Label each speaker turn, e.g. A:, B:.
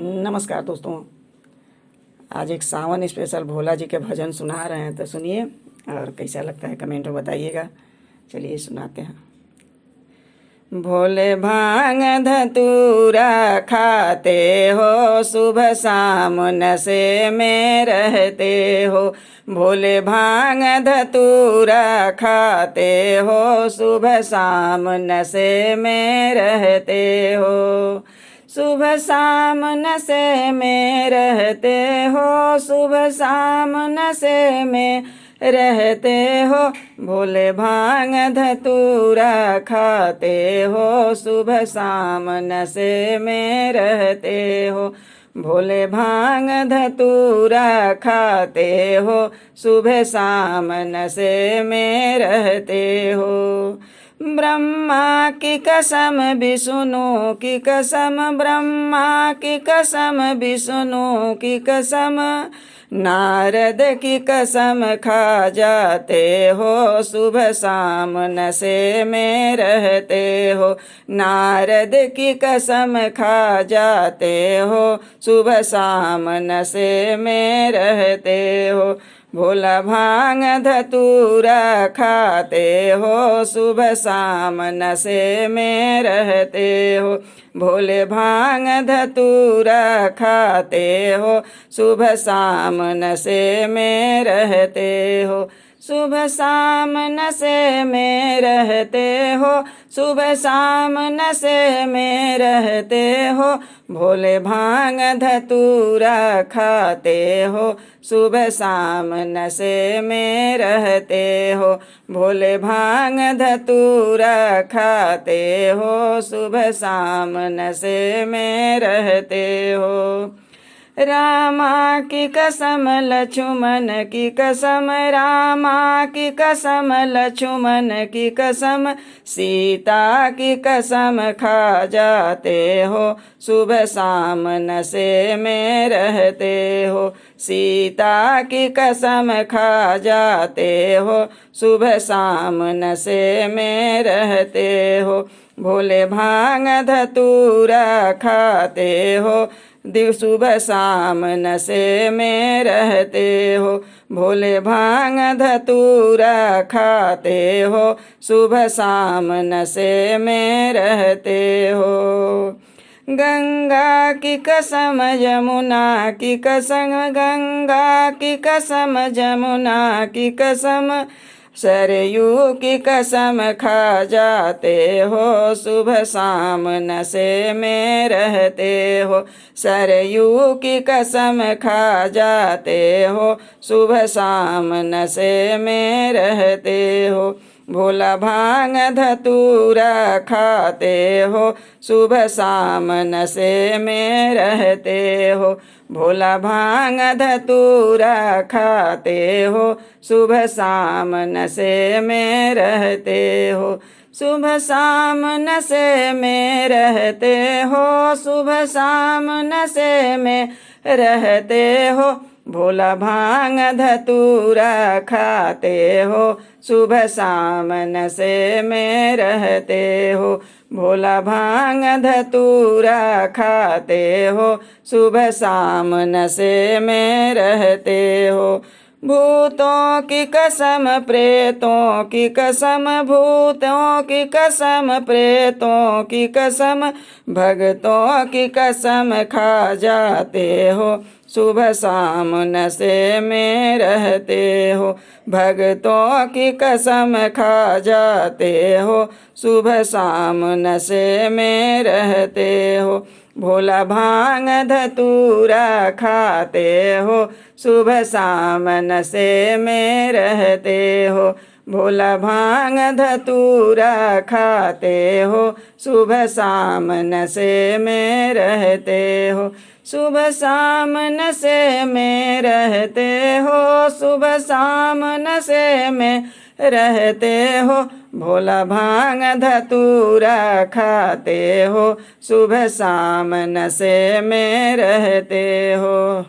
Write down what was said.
A: नमस्कार दोस्तों। आज एक सावन स्पेशल भोला जी के भजन सुना रहे हैं, तो सुनिए और कैसा लगता है कमेंट में बताइएगा। चलिए सुनाते हैं। भोले भांग धतूरा खाते हो, सुबह शाम नशे में रहते हो। भोले भांग धतूरा खाते हो, सुबह शाम नशे में रहते हो। सुबह शाम नशे में रहते हो, सुबह शाम नशे में रहते हो। भोले भांग धतूरा खाते हो, सुबह शाम नशे में रहते हो। भोले भांग धतूरा खाते हो, सुबह शाम नशे में रहते हो। ब्रह्मा की कसम विष्णु की कसम, ब्रह्मा की कसम विष्णु की कसम, नारद की कसम खा जाते हो, सुबह शाम नशे में रहते हो। नारद की कसम खा जाते हो, सुबह शाम नशे में रहते हो। भोला भांग धतूरा खाते हो, सुबह शाम नशे में रहते हो। भोले भांग धतूरा खाते हो, सुबह शाम नशे में रहते हो। सुबह शाम नशे में रहते हो, सुबह शाम नशे में रहते हो। भोले भांग धतूरा खाते हो, सुबह शाम नशे में रहते हो। भोले भांग धतूरा खाते हो, सुबह शाम नशे में रहते हो। रामा की कसम लक्ष्मण की कसम, रामा की कसम लक्ष्मण की कसम, सीता की कसम खा जाते हो, सुबह शाम नशे में रहते हो। सीता की कसम खा जाते हो, सुबह शाम नशे में रहते हो। भोले भांग धतूरा खाते हो, सुबह शाम नशे में रहते हो। भोले भांग धतूरा खाते हो, सुबह शाम नशे में रहते हो। गंगा की कसम यमुना की कसम, गंगा की कसम यमुना की कसम, सरयू की कसम खा जाते हो, सुबह शाम नशे में रहते हो। सरयू की कसम खा जाते हो, सुबह शाम नशे में रहते हो। भोला भांग धतूरा खाते हो, सुबह शाम नशे में रहते हो। भोला भांग धतूरा खाते हो, सुबह शाम नशे में रहते हो। सुबह शाम नशे में रहते हो, सुबह शाम नशे में रहते हो। भोला भांग धतूरा खाते हो, सुबह शाम नशे में रहते हो। भोला भांग धतूरा खाते हो, सुबह शाम नशे में रहते हो। भूतों की कसम प्रेतों की कसम, भूतों की कसम प्रेतों की कसम, भक्तों की कसम खा जाते हो, सुबह शाम नशे में रहते हो। भक्तों की कसम खा जाते हो, सुबह शाम नशे में रहते हो। भोला भांग धतूरा खाते हो, सुबह शाम नशे में रहते हो। भोला भांग धतूरा खाते हो, सुबह शाम नशे में रहते हो। सुबह शाम नशे में रहते हो, सुबह शाम नशे में रहते हो। भोला भांग धतूरा खाते हो, सुबह शाम नशे में रहते हो।